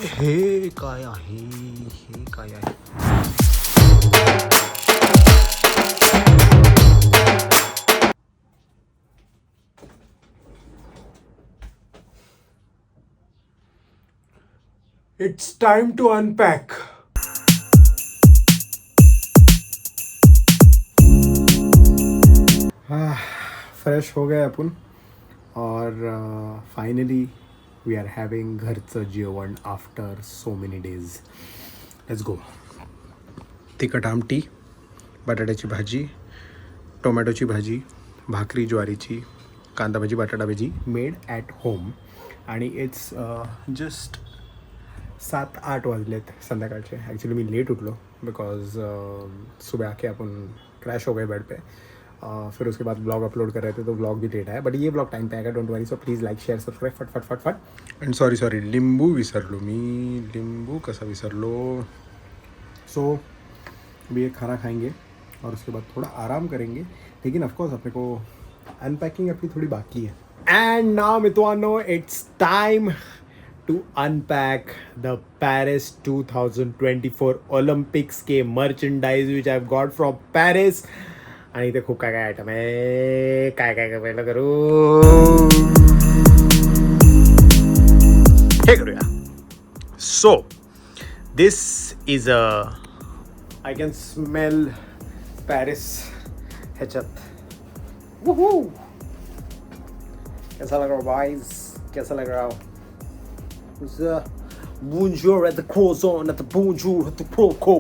हे काय आहे, हे काय आहे? It's time to unpack. Fresh हो गए अपन और फाइनली वी आर हैविंग घरचं जेवण after so many days. Let's go. तिखट आमटी, बटाट्याची भाजी, टोमॅटोची भाजी, भाकरी ज्वारीची, कांदा भाजी, बटाटा भाजी मेड ॲट होम. आणि इट्स जस्ट 7-8 वाजलेत संध्याकाळचे. एक्चुअली मी लेट उठलो बिकॉज सुबह आके अपन क्रैश हो गए बेड पे. फिर उसके बाद ब्लॉग अपलोड कर रहे थे तो ब्लॉग भी लेट आया. बट ये ब्लॉग टाइम पे आएगा, don't worry. So please like share subscribe फट फट फट फट. अँड सॉरी लिंबू विसरलो मी. लिंबू कसा विसरलो. सो अभी ये खाना खाएंगे और उसके बाद थोड़ा आराम करेंगे. लेकिन ऑफकोर्स अपने को अनपैकिंग अपनी थोड़ी बाकी है. एंड नाउ मित्रांनो, it's time to unpack the Paris 2024 Olympics K merchandise which I've got from Paris. आणि इथे खूप काय काय आयटम आहे. काय काय पहिलं करू, हे करूया. So this is a, I can smell Paris ह्याच्यात. कैसा लग रहा बॉयज, कैसा लग रहा? Bonjour at the croissant, at the bonjour at the croissant.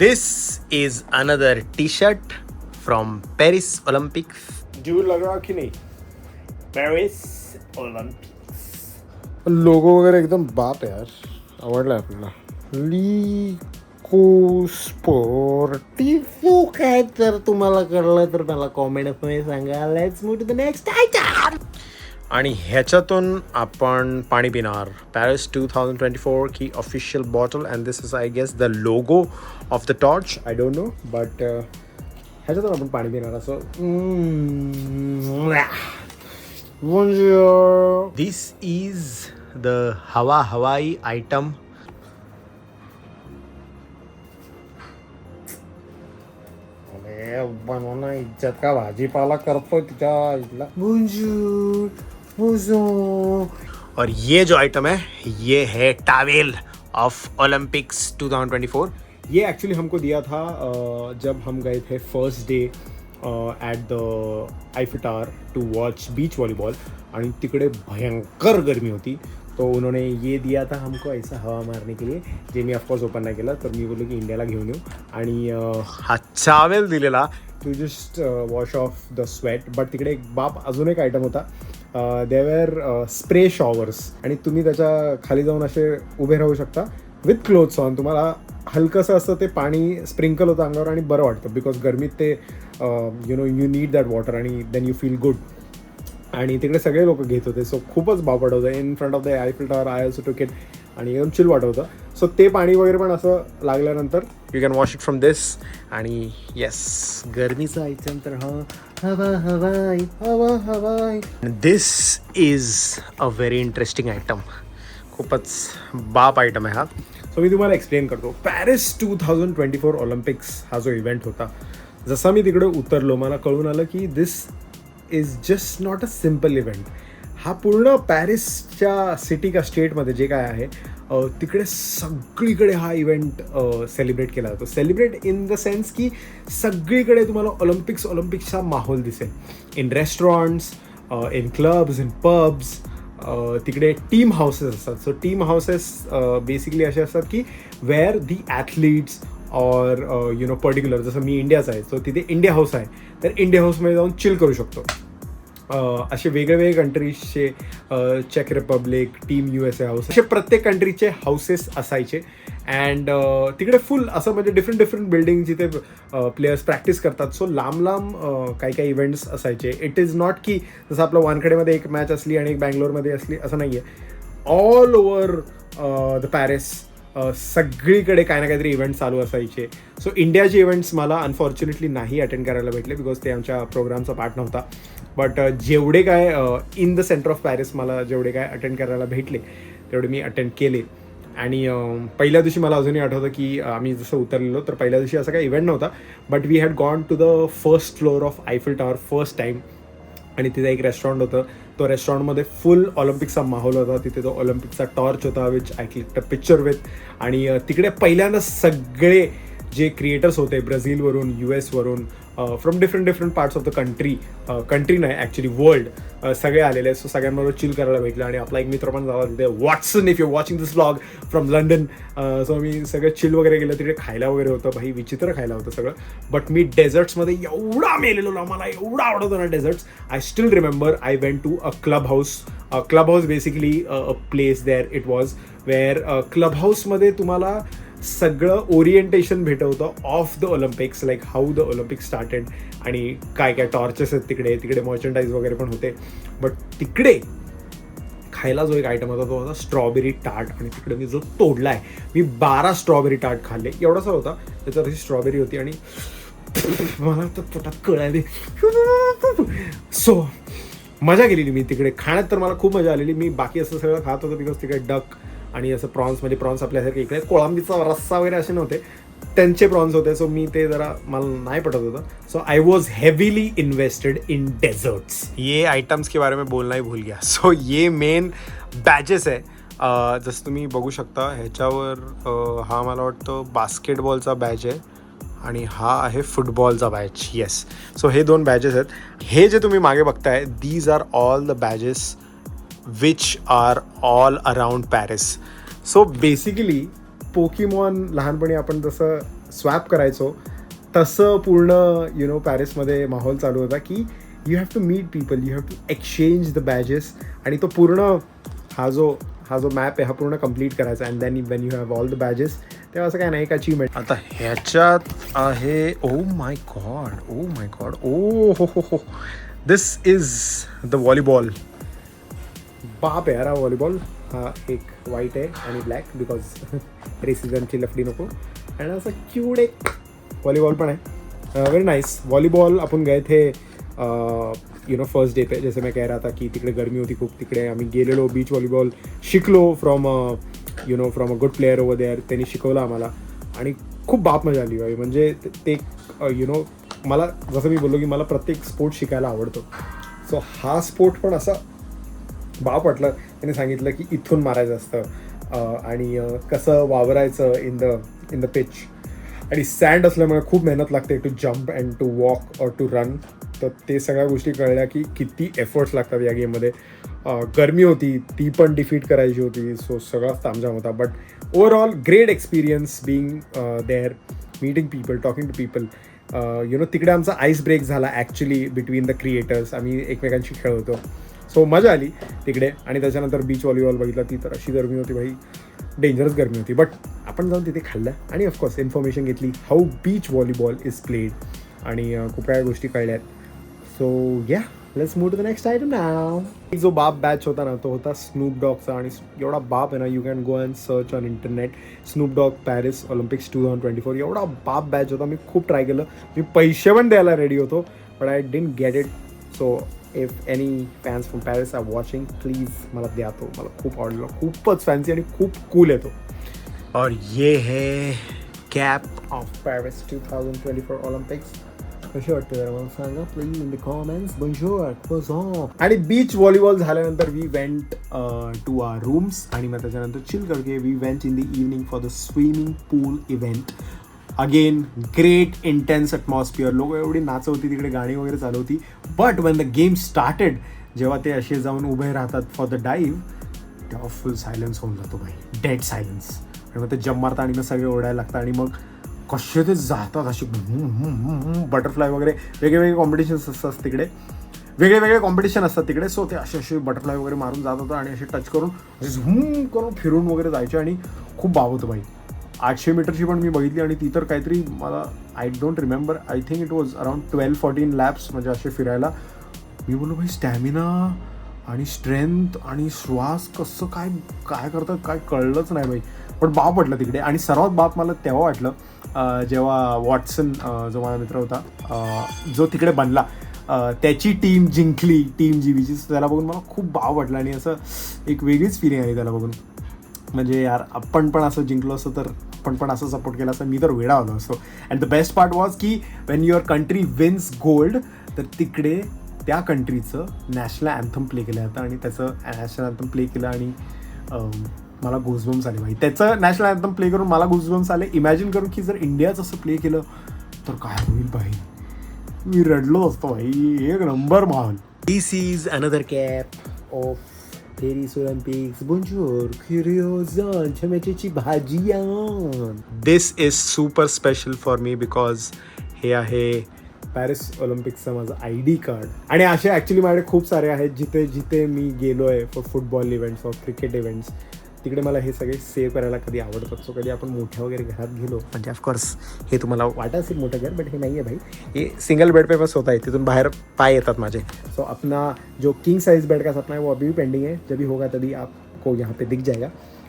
This is another T-shirt from Paris Olympics. Do लग रहा कि नहीं? Paris Olympics. लोगो वगैरे एकदम बाप है यार. आवडला आपल्याला. लिको स्पोर्टिव्ह काय तर तुम्हाला कळलं तर मला कॉमेंटमध्ये सांगा. Let's move to the next item. आणि ह्याच्यातून आपण पाणी पिणार. पॅरिस 2024 की official bottle. And this is I guess the logo of the torch. I don't know but ह्याच्यातून आपण पाणी पिणार. असं दिस इज द हवाई आयटम. बनवणं इज्जत का भाजीपाला करतोय तिच्या इथला. और ये जो आइटम है ये है टावेल ऑफ ओलंपिक्स 2024. ये एक्चुअली हमको दिया था जब हम गए थे first day at the Eiffel tower to watch beach volleyball. आणि तिकडे भयंकर गर्मी होती तो उन्होंने ये दिया था हमको ऐसा हवा मारने के लिए. जे मी ऑफकोर्स ओपन नाही केलं. तर मी बोललो की इंडियाला घेऊन येऊ. आणि हा चावेल दिलेला to just wash off the sweat. But तिकडे एक बाप अजून एक आयटम होता. There were spray showers. आणि तुम्ही त्याच्या खाली जाऊन असे उभे राहू शकता विथ क्लोथ्स ऑन. तुम्हाला हलकंसं असं ते पाणी स्प्रिंकल होतं अंगावर आणि बरं वाटतं बिकॉज गरमीत ते यू नीड दॅट वॉटर आणि देन यू फील गुड. आणि तिकडे सगळे लोक घेत होते. सो खूपच भाव वाटत होतं. In front of the Eiffel tower I also टूक इट. आणि एकदम चिल वाटत होतं. सो ते पाणी वगैरे पण असं लागल्यानंतर you can wash it from this. आणि येस, गरमीचं आयटम तर हवाई. This is a very interesting item. खूपच बाप आयटम आहे हा. सो मी तुम्हाला एक्सप्लेन करतो. पॅरिस 2024 ऑलिम्पिक्स हा जो इव्हेंट होता, जसा मी तिकडे उतरलो मला कळून आलं की this is just not a simple event. हा पूर्ण पॅरिसच्या सिटी का स्टेटमध्ये जे काय आहे तिकडे सगळीकडे हा इव्हेंट सेलिब्रेट केला जातो. सेलिब्रेट इन द सेन्स की सगळीकडे तुम्हाला ऑलिम्पिक्सचा माहोल दिसेल. In restaurants, in clubs, in pubs. तिकडे टीम हाऊसेस असतात. सो टीम हाऊसेस बेसिकली असे असतात की वेअर दी ॲथलीट्स और यु नो पर्टिक्युलर जसं मी इंडियाचा आहे सो तिथे इंडिया हाऊस आहे. तर इंडिया हाऊसमध्ये जाऊन चिल करू शकतो. असे वेगवेगळे कंट्रीजचे चेक रिपब्लिक, टीम USA हाऊस, असे प्रत्येक कंट्रीचे हाऊसेस असायचे. अँड तिकडे फुल असं म्हणजे डिफरंट बिल्डिंग जिथे प्लेयर्स प्रॅक्टिस करतात. सो लांब काही काही इव्हेंट्स असायचे. इट इज नॉट की जसं आपलं वानखेडेमध्ये एक मॅच असली आणि एक बँगलोरमध्ये असली असं नाही आहे. ऑल ओव्हर द पॅरिस सगळीकडे काही ना काहीतरी इव्हेंट चालू असायचे. सो इंडियाचे इव्हेंट्स मला अनफॉर्च्युनेटली नाही अटेंड करायला भेटले बिकॉज ते आमच्या प्रोग्रामचा पार्ट नव्हता. बट जेवढे काय in the centre of Paris मला जेवढे काय अटेंड करायला भेटले तेवढे मी अटेंड केले. आणि पहिल्या दिवशी मला अजूनही आठवतं की आम्ही जसं उतरलेलो तर पहिल्या दिवशी असा काही इव्हेंट नव्हता, but we had gone to the first floor of Eiffel tower first time. आणि तिथे एक रेस्टॉरंट होतं, तो रेस्टॉरंटमध्ये फुल ऑलिम्पिकचा माहोल होता. तिथे तो ऑलिम्पिकचा टॉर्च होता which I clicked a picture with. आणि तिकडे पहिल्यांदा सगळे जे क्रिएटर्स होते ब्राझीलवरून, US वरून, from different parts of the country नाही ॲक्च्युली वर्ल्ड, सगळे आलेले. सो सगळ्यांबरोबर चिल करायला भेटलं. आणि आपला एक मित्र पण झाला तिथे, Watson, if you watching this vlog from London. So मी सगळं चिल वगैरे केलं. तिथे खायला वगैरे होतं, भाई विचित्र खायला होतं सगळं. बट मी डेझर्ट्समध्ये एवढा मेलेलो ना, मला एवढा आवडतं ना desserts. I still remember I went to a club house. Club house basically a place there it was, where club हाऊसमध्ये तुम्हाला सगळं ओरिएंटेशन भेटवतं of the Olympics, like how the Olympics started आणि काय काय टॉर्चेस आहेत तिकडे मर्चंडाईज वगैरे पण होते. बट तिकडे खायला जो एक आयटम होता तो होता स्ट्रॉबेरी टार्ट. आणि तिकडे मी जो तोडला आहे, मी 12 स्ट्रॉबेरी टार्ट खाल्ले. एवढासा होता, त्याच्यावर अशी स्ट्रॉबेरी होती आणि मला तर पोटात कळाली. सो मजा केलेली मी तिकडे खाण्यात, तर मला खूप मजा आलेली. मी बाकी असं सगळं खात होतो बिकॉज तिकडे डक आणि असं प्रॉन्स, म्हणजे प्रॉन्स आपल्यासारखे इकडे कोळंबीचा रस्सा वगैरे असे नव्हते, त्यांचे प्रॉन्स होते. सो मी ते जरा मला नाही पटत होतं. So I was heavily invested in desserts. ये आइटम्स के बारे में बोलना ही भूल गया. सो ये मेन बॅचेस आहे. जसं तुम्ही बघू शकता ह्याच्यावर हा मला वाटतं बास्केटबॉलचा बॅच आहे आणि हा आहे फुटबॉलचा बॅच. येस, सो हे 2 बॅचेस आहेत. हे जे तुम्ही मागे बघताय, these are all the badges which are all around Paris. So basically Pokemon लहानपणी आपण जसं स्वॅप करायचो तसं पूर्ण पॅरिसमध्ये माहोल चालू होता की you have to meet people, you have to exchange the badges. आणि तो पूर्ण हा जो मॅप आहे हा पूर्ण कंप्लीट करायचा. And then when you have all the badges, तेव्हा असं काय नाही एक अचीवमेंट. आता ह्याच्यात आहे, ओ माय गॉड, ओ हो, दिस इज द व्हॉलीबॉल. बाप आहे यार हा व्हॉलीबॉल. हा एक व्हाईट आहे आणि ब्लॅक बिकॉज रेसिझमची लफडी नको. आणि असं क्यूट एक व्हॉलीबॉल पण आहे. Very nice volleyball. अपन गए थे फर्स्ट डे पे. जैसे मैं कह रहा था की तिकडे गर्मी होती खूप. तिकडे आम्ही गेलेलो, बीच व्हॉलीबॉल शिकलो from from a good player over there. त्यांनी शिकवलं आम्हाला आणि खूप बाप मजा आली. म्हणजे ते मला जसं मी बोललो की मला प्रत्येक स्पोर्ट शिकायला आवडतो. सो हा स्पोर्ट पण असा बाप वाटलं. त्याने सांगितलं की इथून मारायचं असतं आणि कसं वावरायचं इन द पिच. आणि सँड असल्यामुळे खूप मेहनत लागते to jump and to walk और टू रन. तर ते सगळ्या गोष्टी कळल्या की किती एफर्ट्स लागतात या गेममध्ये. गरमी होती ती पण डिफीट करायची होती. सो सगळाच तामझाम होता. बट overall great experience being there, meeting people, talking to people. तिकडे आमचा आईस ब्रेक झाला ॲक्च्युली बिटवीन द क्रिएटर्स. आम्ही एकमेकांशी खेळ होतो. सो मजा आली तिकडे. आणि त्याच्यानंतर बीच व्हॉलीबॉल बघितला. ती तर अशी गरमी होती भाई, डेंजरस गरमी होती. बट आपण जाऊन तिथे खाल्लं आणि ऑफकोर्स इन्फॉर्मेशन घेतली how beach volleyball is played आणि खूप काही गोष्टी कळल्यात. So yeah, let's move to the next item now. जो बाप बॅच होता ना तो होता स्नूप डॉगचा. आणि एवढा बाप आहे ना, you can go and search on internet Snoop Dogg Paris Olympics 2024. एवढा बाप बॅच होता. मी खूप ट्राय केलं. मी पैसे पण द्यायला रेडी होतो, but I didn't get it. So if any fans from Paris are watching, please मला द्या तो. मला खूप आवडलं, खूपच फॅन्सी आणि खूप कूल आहे तो. और ये है कॅप ऑफ पॅरिस 2024 ऑलिम्पिक्स. कशी वाटते जरा मला सांगा please in the comments. Bonjour. आणि बीच व्हॉलीबॉल झाल्यानंतर we went to our rooms. आणि मग त्याच्यानंतर चिल करके we went in the evening for the swimming pool event. Again great intense atmosphere. लोक एवढी नाचवती तिकडे, गाणी वगैरे चालू होती. But when the game started, जेव्हा ते असे जाऊन उभे राहतात फॉर द डाईव्ह, तेव्हा फुल सायलन्स होऊन जातो भाई, डेड सायलन्स. आणि मग ते जम्प मारतात आणि मग सगळे ओढायला लागतात. आणि मग कसे ते जातात असे बटरफ्लाय वगैरे. वेगवेगळे कॉम्पिटिशन्स असतात तिकडे, वेगळे कॉम्पिटिशन असतात तिकडे. सो ते असे बटरफ्लाय वगैरे मारून जात होतं आणि असे टच करून असे झूम करून फिरून वगैरे जायचे. आणि खूप बाब होतं भाई. 800 मीटरची पण मी बघितली आणि ती तर काहीतरी मला I don't remember, I think it was around 12-14 lapse. म्हणजे असे फिरायला. मी बोललो भाई स्टॅमिना आणि स्ट्रेंथ आणि श्वास कसं काय काय करतात काय कळलंच नाही भाई. पण बाप वाटलं तिकडे. आणि सर्वात बाप मला तेव्हा वाटलं जेव्हा वॉटसन जो माझा मित्र होता जो तिकडे बनला. त्याची टीम जिंकली, टीम जीबीची. त्याला बघून मला खूप भाव वाटला आणि असं एक वेगळीच फिलिंग आली त्याला बघून. म्हणजे यार आपण पण असं जिंकलो असतो तर आपण पण असं सपोर्ट केला असं मी तर वेडा आलो असतो. And the best part was की when your country wins gold तर तिकडे त्या कंट्रीचं नॅशनल अँथम प्ले केलं जातं आणि त्याचं नॅशनल अँथम प्ले केलं आणि मला गुजबम्स आले भाई. त्याचं नॅशनल अँथम प्ले करून मला गुजबम्स आले. इमॅजिन करून की जर इंडियाचं असं प्ले केलं तर काय होईल भाई. मी रडलो असतो भाई. एक नंबर माहोल. This is another cap of Paris Olympics. बोंजूर क्युरिओझन चमेचेची भाजियान. This is super special for me because हे आहे पॅरिस ऑलिम्पिक्सचं माझं ID कार्ड. आणि असे ॲक्च्युली माझ्याकडे खूप सारे आहेत जिथे जिथे मी गेलो आहे for football events for cricket events. तिकडे मला हे सगळे सेव्ह करायला कधी आवडतात. सो कधी आपण मोठ्या वगैरे घरात गेलो म्हणजे ऑफकोर्स हे तुम्हाला वाटत असेल मोठं घर बट हे नाही आहे भाई. हे सिंगल बेड पे बस होता है. तिथून बाहेर पाय येतात माझे. सो अपना जो किंग साइज बेड का सपना है वो अभी भी पेंडिंग है. जब भी होगा तभी आपको यहाँ पे दिख जाएगा.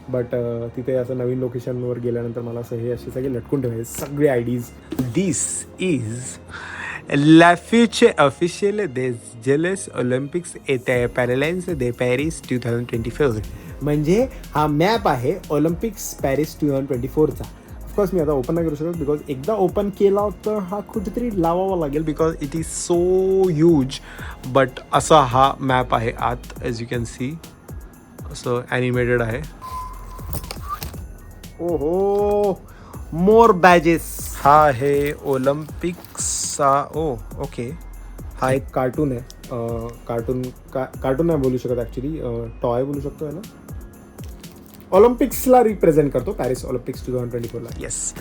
बट तिथे असं नवीन लोकेशनवर गेल्यानंतर मला असं हे असे सगळे लटकून ठेवायचे सगळे IDs. This is l'affiche officielle des Jeux Olympiques et Paralympiques de Paris 2024. म्हणजे हा मॅप आहे ऑलिम्पिक्स पॅरिस 2024चा. ऑफकोर्स मी आता ओपन नाही करू शकत बिकॉज एकदा ओपन केला तर हा कुठेतरी लावावा लागेल because it is so huge. But असा हा मॅप आहे आत. ॲज यू कॅन सी असं ॲनिमेटेड आहे. ओहो मोर बॅजेस. हा आहे ऑलिम्पिक्सचा. ओके हा एक कार्टून आहे. कार्टून नाही बोलू शकत ॲक्च्युली. टॉय बोलू शकतो आहे ना. ऑलिम्पिक्सला रिप्रेझेंट करतो पॅरिस ऑलिम्पिक्स 2024ला. येस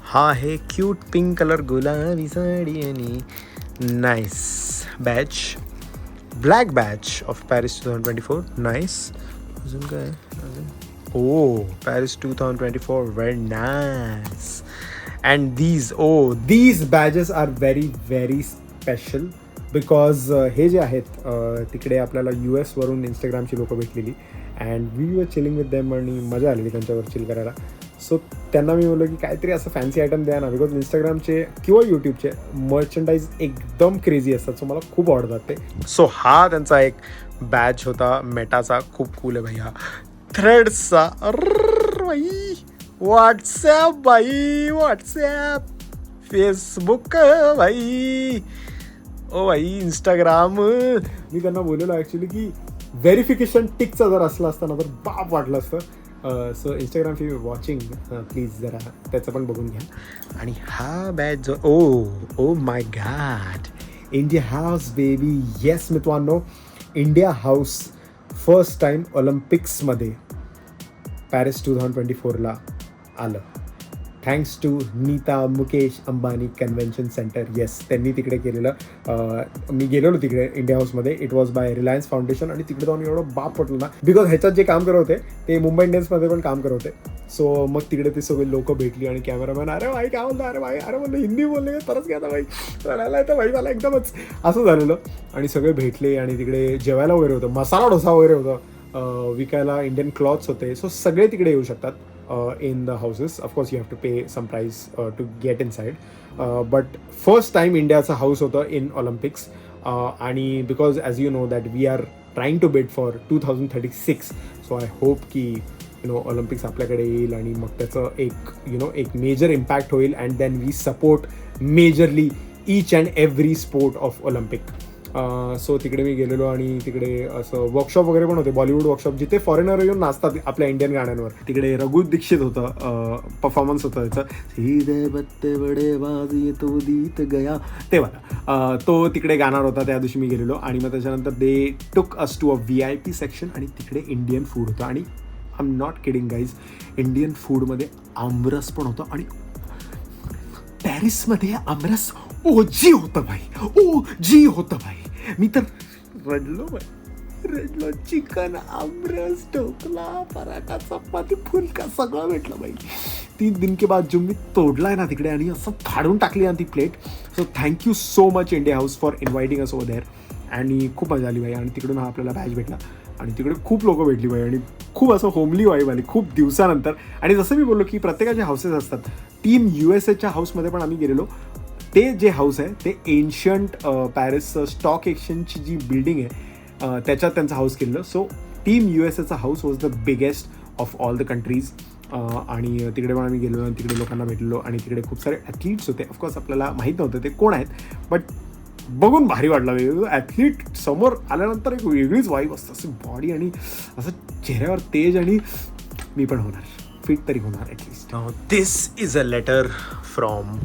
हा आहे क्यूट पिंक कलर गुलाबी साडी आणि nice batch. Black batch of Paris 2024. Nice. अजून काय Paris 2024 very nice. And these badges are very very special because हे जे आहेत तिकडे आपल्याला US वरून इंस्टाग्रामची लोकं भेटलेली and we were chilling with them आणि मजा आलेली त्यांच्यावर चिल करायला. सो त्यांना मी बोललो की काहीतरी असं फॅन्सी आयटम द्या ना बिकॉज इंस्टाग्रामचे किंवा यूट्यूबचे मर्चंडाईज एकदम क्रेझी असतात. सो मला खूप आवडतात ते. सो हा त्यांचा एक बॅच होता मेटाचा. खूप कूल आहे भाई हा. थ्रेड्सचा भाई. व्हॉट्सॲप भाई. व्हॉट्सॲप फेसबुक भाई. ओ भाई इंस्टाग्राम. मी त्यांना बोललेलो ॲक्च्युली की व्हेरिफिकेशन टिकचा जर असला असता ना तर बाप वाटलं असतं. So Instagram if you watching please जरा त्याचं पण बघून घ्या. आणि हा बॅच जो oh my God India house baby. Yes मित्रांनो इंडिया हाऊस फर्स्ट टाईम ऑलिम्पिक्समध्ये पॅरिस 2024ला आलं. Thanks to Nita Mukesh Ambani convention centre. Yes त्यांनी तिकडे केलेलं. मी गेलेलो तिकडे इंडिया हाऊसमध्ये. It was by Reliance foundation. आणि तिकडे जाऊन एवढं बाप पटलं ना बिकॉज ह्याच्यात जे काम करत होते ते मुंबई इंडियन्समध्ये पण काम करत होते. सो मग तिकडे ते सगळे लोक भेटली आणि कॅमेरामॅन अरे भाई काय बोलतो अरे भाई अरे म्हणलं हिंदी बोलले तरच घ्या भाई रडायला येतं भाई मला एकदमच असं झालेलं. आणि सगळे भेटले आणि तिकडे जेवायला वगैरे होतं. मसाला डोसा वगैरे होतं. विकायला इंडियन क्लॉथ्स होते. सो सगळे तिकडे येऊ शकतात in the houses. Of course you have to pay some price to get inside. But first time India's house होता in Olympics. आणि because as you know that we are trying to bid for 2036. So I hope की Olympics आपल्याकडे येईल आणि मग त्याचं एक major impact होईल and then we support majorly each and every sport of Olympic. सो तिकडे मी गेलेलो आणि तिकडे असं वर्कशॉप वगैरे पण होते. बॉलिवूड वर्कशॉप जिथे फॉरेनर येऊन नाचतात आपल्या इंडियन गाण्यांवर. तिकडे रघु दीक्षित होतं. परफॉर्मन्स होतं त्याचं सीधे बत्ते बडे बाज ये तो दीत गया ते मला. तो तिकडे गाणार होता. त्या दिवशी मी गेलेलो आणि मग त्याच्यानंतर they took us to a VIP section आणि तिकडे इंडियन फूड होतं. आणि I am not kidding guys Indian फूडमध्ये आमरस पण होतं. आणि पॅरिसमध्ये आमरस OG होतं भाई. मी तर रडलो. चिकन आमरस ढोकला पराठा चपाती फुलका सगळं भेटलं भाई. 3 दिन के बाद जो मी तोडलाय ना तिकडे आणि असं फाडून टाकली ना ती प्लेट. So thank you so much India house for inviting us over there. आणि खूप मजा आली भाई. आणि तिकडून हा आपल्याला बॅच भेटला आणि तिकडे खूप लोकं भेटली भाई आणि खूप असं होमली वाईब आली खूप दिवसानंतर. आणि जसं मी बोललो की प्रत्येकाचे हाऊसेस असतात. टीम USAच्या हाऊसमध्ये पण आम्ही गेलेलो. ते जे हाऊस आहे ते एन्शंट पॅरिसचं स्टॉक एक्सचेंजची जी बिल्डिंग आहे त्याच्यात त्यांचं हाऊस केलेलं. So team USA house was the biggest of all the countries. आणि तिकडे पण आम्ही गेलेलो आणि तिकडे लोकांना भेटलो आणि तिकडे खूप सारे ॲथलीट्स होते. ऑफकोर्स आपल्याला माहीत नव्हतं ते कोण आहेत, बट बघून भारी वाटलं. वेगवेगळं ॲथलीट समोर आल्यानंतर एक वेगळीच वाईब असतं, असं बॉडी आणि असं चेहऱ्यावर तेज, आणि मी पण होणार फिट तरी होणार at least. This is a letter from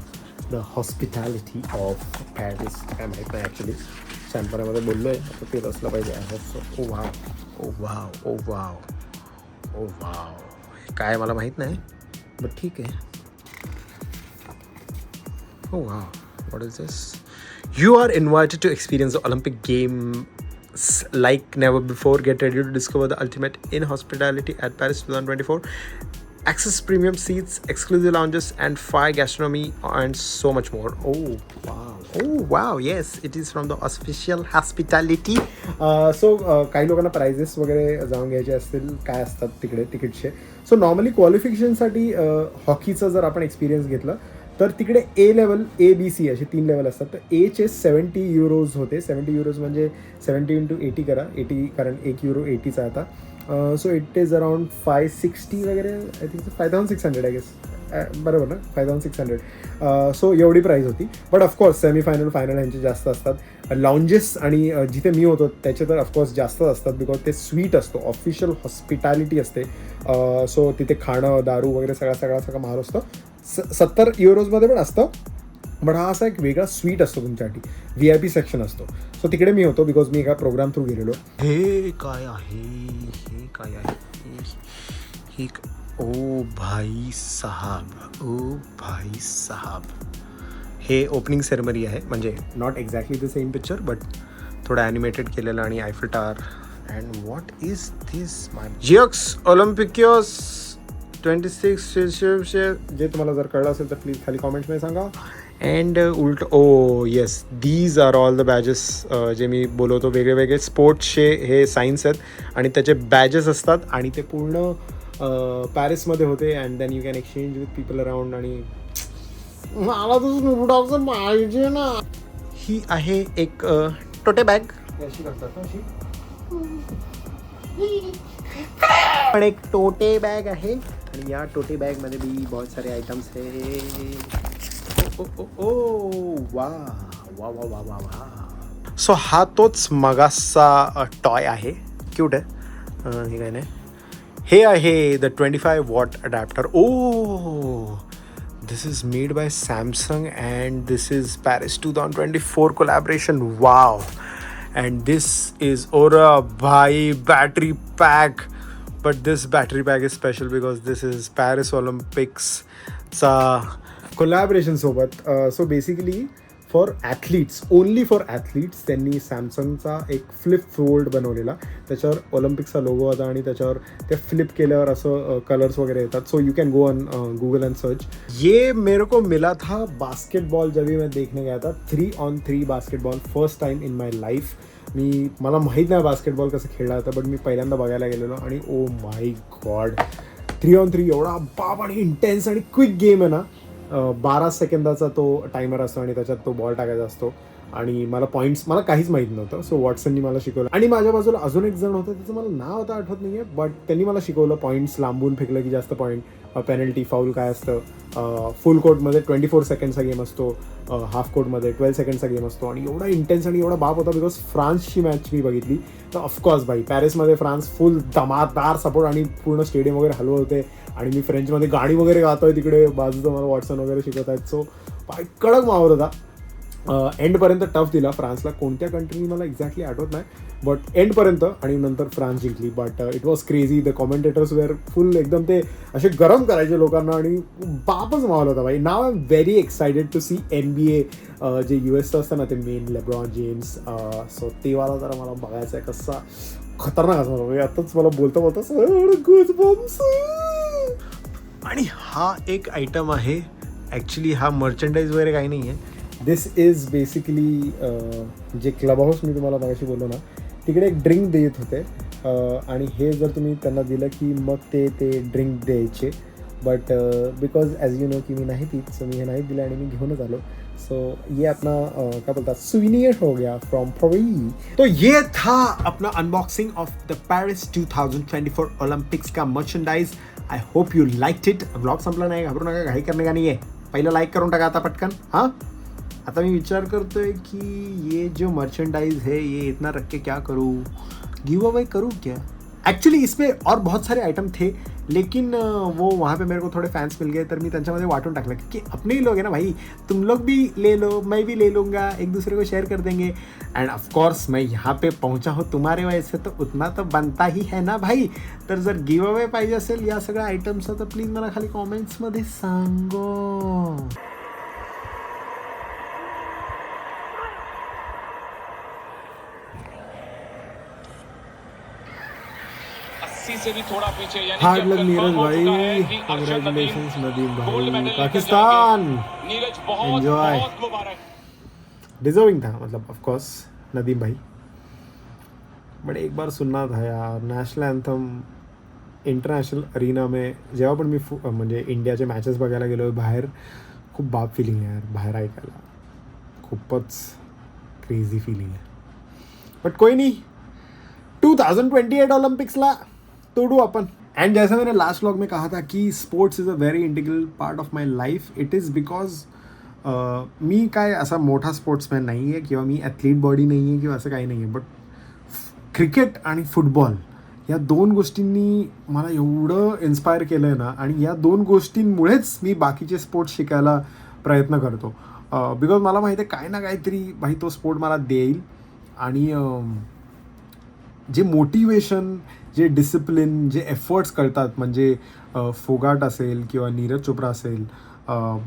the hospitality of Paris. काय माहीत नाही ॲक्च्युली, शॅम्परामध्ये बोललो आहे आता तेच असलं पाहिजे. I hope so. Oh wow, oh wow, oh wow, oh wow. काय मला माहीत नाही, बट ठीक आहे. Oh wow, what is this? You are invited to experience the Olympic Games like never before. Get ready to discover the ultimate in hospitality at Paris 2024. Access premium seats, exclusive lounges, and fine gastronomy, and so much more. Oh wow! Oh wow! Yes, it is from the official hospitality. So काही लोकांना prices वगैरे जाऊन घ्यायचे असतील, काय असतात तिकडे तिकीटचे. So normally क्वालिफिकेशनसाठी हॉकीचं जर आपण एक्सपिरियन्स घेतलं तर तिकडे ए लेवल, ए बी सी असे 3 लेवल असतात. तर एचे €70 होते. €70 म्हणजे 70 × 80 करा. 80 कारण €1 80चा आता. सो इट इज अराउंड 560 वगैरे, आय थिंक 5600 आय गेस. बरोबर ना, 5600. सो एवढी प्राईस होती. बट ऑफकोर्स सेमीफायनल फायनल यांचे जास्त असतात. लाउंजेस आणि जिथे मी होतो त्याचे तर ऑफकोर्स जास्तच असतात, बिकॉज ते स्वीट असतो, ऑफिशियल हॉस्पिटॅलिटी असते. सो तिथे खाणं, दारू वगैरे सगळा माल असतो. €70 पण असतं, बट हा असा एक वेगळा स्वीट असतो तुमच्यासाठी. VIP सेक्शन असतो. सो तिकडे मी होतो बिकॉज मी एका प्रोग्राम थ्रू गेलेलो. हे काय आहे, हे काय आहे, हे ओ भाई साहब, ओ भाई साहब. हे ओपनिंग सेरेमनी आहे, म्हणजे not exactly the same picture, but थोडं ॲनिमेटेड केलेलं. आणि Eiffel tower. And what is this my जिओक्स ऑलिम्पिक्योस 26 जे तुम्हाला जर कळलं असेल तर प्लीज खाली कॉमेंट्समध्ये सांगा. अँड उलट oh yes, these are all the badges जे मी बोलवतो. वेगळे वेगळे स्पोर्ट्सचे हे सायन्स आहेत आणि त्याचे बॅजेस असतात, आणि ते पूर्ण पॅरिसमध्ये होते. And then you can exchange with people around. आणि मला तर पाहिजे ना. ही आहे एक टोटे बॅग, अशी करतात ना, अशी पण एक टोटे बॅग आहे. आणि या टोटे बॅगमध्ये भी बहुत सारे आयटम्स है. ओ वा वा वा वा वा वा. सो हा तोच मगाचा टॉय आहे, क्यूट आहे. हे काय नाही, हे आहे the 25 watt adapter. Oh this is made by Samsung and this is Paris 2024 collaboration. Wow. And this is ओरा भाई battery pack. But this battery pack is special because this is Paris Olympicsचा collaboration सोबत. So basically for athletes, only for athletes, त्यांनी सॅमसंगचा एक flip fold बनवलेला. त्याच्यावर ऑलिम्पिक्सचा logo होता आणि त्याच्यावर ते फ्लिप केल्यावर असं कलर्स वगैरे येतात. So you can go on Google end search. ये मेरे को मिला था बास्केटबॉल जब भी मैं देखने गया था. 3-on-3 basketball first time in my life. मला माहीत नाही बास्केटबॉल कसं खेळला होता, बट मी पहिल्यांदा बघायला गेलेलो आणि ओ माय गॉड, 3-on-3 एवढा बाप आणि इंटेन्स आणि क्विक गेम आहे ना. 12 सेकंदाचा तो टायमर असतो आणि त्याच्यात तो बॉल टाकायचा असतो. आणि मला काहीच माहीत नव्हतं. सो वॉटसननी मला शिकवलं. आणि माझ्या बाजूला अजून एक जण होतं, त्याचं मला नाव आता आठवत नाही आहे, बट त्यांनी मला शिकवलं पॉईंट्स लांबून फेकलं की जास्त पॉईंट, पेनल्टी, फाऊल काय असतं. फुल कोर्टमध्ये 24 सेकंडचा गेम असतो, हाफ कोर्टमध्ये 12 सेकंडचा गेम असतो. आणि एवढा इंटेन्स आणि एवढा बाप होता बिकॉज फ्रान्सची मॅच मी बघितली. तर ऑफकोर्स भाई पॅरिसमध्ये फ्रान्स फुल धमादार सपोर्ट आणि पूर्ण स्टेडियम वगैरे हलवत होते. आणि मी फ्रेंचमध्ये गाणी वगैरे गातोय तिकडे बाजूचं मला वॉटसन वगैरे शिकवत आहेत. सो भाई कडक माहोल होता. एंडपर्यंत टफ दिला फ्रान्सला. कोणत्या कंट्रीनी मला एक्झॅक्टली आठवत नाही, बट एंडपर्यंत. आणि नंतर फ्रान्स जिंकली. But it was crazy. The commentators were full एकदम ते असे गरम करायचे लोकांना आणि बापच माहोल होता भाई. Now I am very excited to see NBA जे USचं असतं ना, ते मेन लेब्रॉन जेम्स. सो तेवाला जरा मला बघायचं आहे कसा खतरनाक असणार. म्हणजे आताच मला बोलता गुजबम्स. आणि हा एक आयटम आहे ॲक्च्युली. हा मर्चंडाईज वगैरे काही नाही आहे. दिस इज बेसिकली जे क्लब हाऊस मी तुम्हाला मगाशी बोललो ना, तिकडे एक ड्रिंक देत होते. आणि हे जर तुम्ही त्यांना दिलं की मग ते ड्रिंक द्यायचे. But because as you know की मी नाही पीत, सो मी हे नाही दिलं आणि मी घेऊनच आलो. सो ये अपना क्या बोलता सुविनियर हो गया फ्रॉम फ्री. तो ये था अपना unboxing of the Paris 2024 Olympics का merchandise. I hope you liked it. Blog संपला नाही, घाबरू नका, घाई करने का नाही आहे. पहिलं लाईक करून टाका आता पटकन. हां, आता मी विचार करतोय कि ये जो मर्चेंडाइज है ये इतना रख के क्या करूँ, गिव अवे करूँ क्या. एक्चुअली इसमें और बहुत सारे आइटम थे, लेकिन वो वहाँ पे मेरे को थोड़े फैंस मिल गए, तर मी त्यांच्यामध्ये वाटून टाकलं की अपने ही लोग हैं ना भाई, तुम लोग भी ले लो, मैं भी ले लूँगा, एक दूसरे को शेयर कर देंगे. एंड ऑफकोर्स मैं यहाँ पे पहुँचा हूँ तुम्हारे वजह से, तो उतना तो बनता ही है ना भाई. तर जर गिव अवे पाहिजे असेल या सगळ्या आयटम्सचं तर प्लीज मला खाली कॉमेंट्समध्ये सांगो. से भी थोड़ा पीछे, यानी हार्ड लक नीरज भाई, कांग्रेचुलेशंस नदीम भाई, पाकिस्तान. नीरज बहुत Enjoy. बहुत मुबारक. डिजर्विंग था, मतलब ऑफ कोर्स नदीम भाई. बट एक बार सुनना था यार, नॅशनल अँथम इंटरनॅशनल अरिना में जेव्हा पण मी म्हणजे इंडियाचे मॅचेस बघायला गेलो बाहेर, खूप बाप फिलिंग आहे यार बाहेर ऐकायला. खूपच क्रेझी फिलिंग आहे. बट कोई नहीं, 2028 ओलंपिक्सला तोड़ू अपन. एंड जैसा मैंने लास्ट व्लॉग में कहा था कि sports is a very integral part of my life. It is because मी काय असा मोठा स्पोर्ट्समॅन नाही आहे किंवा मी ॲथलीट बॉडी नाही आहे किंवा असं काही नाही आहे. बट क्रिकेट आणि फुटबॉल या दोन गोष्टींनी मला एवढं इन्स्पायर केलं आहे ना, आणि या दोन गोष्टींमुळेच मी बाकीचे स्पोर्ट्स शिकायला प्रयत्न करतो. बिकॉज मला माहिती आहे काय ना काहीतरी भाई तो स्पोर्ट मला देईल. आणि जे मोटिवेशन, जे डिसिप्लिन, जे एफर्ट्स कळतात, म्हणजे फोगाट असेल किंवा नीरज चोप्रा असेल,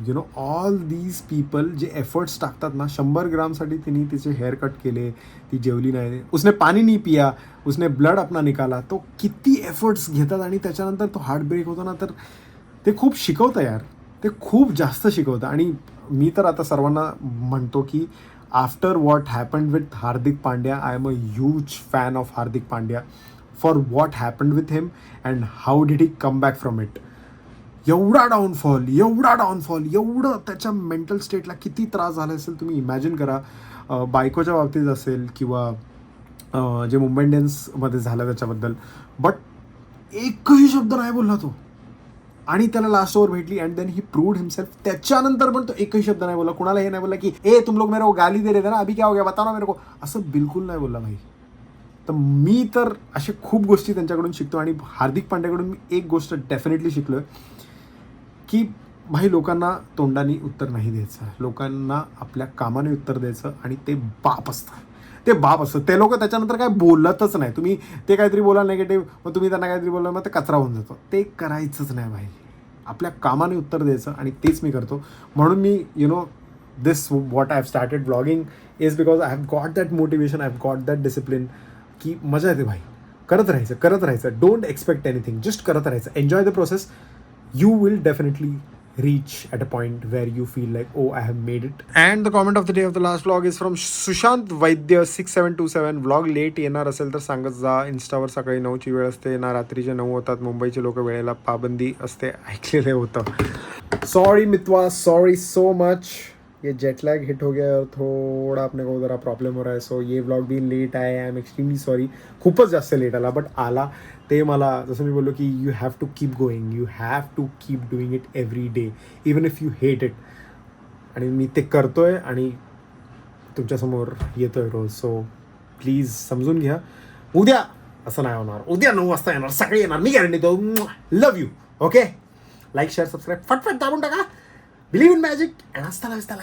you know all these people जे एफर्ट्स टाकतात ना. 100 ग्रामसाठी तिने तिचे हेअर कट केले, ती जेवली नाही, उसने पाणी नाही पिया, उसने ब्लड अपना निकाला. तो किती एफर्ट्स घेतात आणि त्याच्यानंतर तो हार्ट ब्रेक होतो ना, तर ते खूप शिकवतं यार, ते खूप जास्त शिकवतं. आणि मी तर आता सर्वांना म्हणतो की after what happened with Hardik Pandya, I am a huge fan of Hardik Pandya for what happened with him and how did he come back from it. एवढा डाऊनफॉल, एवढं त्याच्या मेंटल स्टेटला किती त्रास झाला असेल तुम्ही इमॅजिन करा. बायकोच्या बाबतीत असेल किंवा जे मुंबई इंडियन्समध्ये झालं त्याच्याबद्दल. बट एकही शब्द नाही बोलला तो, आणि त्याला लास्ट ओव्हर भेटली and then he proved himself. त्याच्यानंतर पण तो एकही शब्द नाही बोलला, कुणाला हे नाही बोलला की ए तुम लोग मेरे को गाली दे रहे थे ना, अभी क्या हो गया बताओ ना मेरे को, असं बिलकुल नाही बोलला भाई. तर मी तर अशा खूप गोष्टी त्यांच्याकडून शिकतो. आणि हार्दिक पांड्याकडून मी एक गोष्ट डेफिनेटली शिकलो की भाई लोकांना तोंडाने उत्तर नाही द्यायचं, लोकांना आपल्या कामाने उत्तर द्यायचं. आणि ते बाप असतं, ते बाप असतं. ते लोक त्याच्यानंतर काय बोलतच नाही. तुम्ही ते काहीतरी बोला निगेटिव्ह, मग तुम्ही त्यांना काहीतरी बोलला, मग ते कचरा होऊन जातो. ते करायचंच नाही भाई, आपल्या कामाने उत्तर द्यायचं. आणि तेच मी करतो. म्हणून मी you know this what I have started blogging is because I have got that motivation, I have got that discipline की मजा येते भाई. करत राहायचं. डोंट एक्सपेक्ट एनिथिंग, जस्ट करत राहायचं. Enjoy the process. You will definitely reach at a point where you feel like, oh, I have made it. And the comment of the day of the last vlog is from Sushant Vaidya 6727. Vlog late येणार असेल तर सांगत जा. इंस्टावर सकाळी 9ची वेळ असते ना, रात्रीचे 9 होतात. मुंबईचे लोक वेळेला पाबंदी असते, ऐकलेले होतं. सॉरी मितवा, सॉरी सो मच. ये जेट लैग हिट हो गया और थोड़ा अपने को ज़रा प्रॉब्लेम हो रहा है. सो ये व्लॉग भी लेट आहे. I am extremely sorry. खूपच जास्त लेट आला, बट आला. ते मला जसं मी बोललो की you have to keep going, you have to keep doing it every day even if you hate it. आणि मी ते करतोय आणि तुमच्यासमोर येतोय रोज. सो प्लीज समजून घ्या. उद्या असं नाही होणार. उद्या 9 वाजता येणार, सकाळी येणार, मी गॅरंटी देतो. Love you. Okay, like share subscribe फटफट दाबून टाका. बिलीव्ह इन मॅजिक अँड हasta la vista.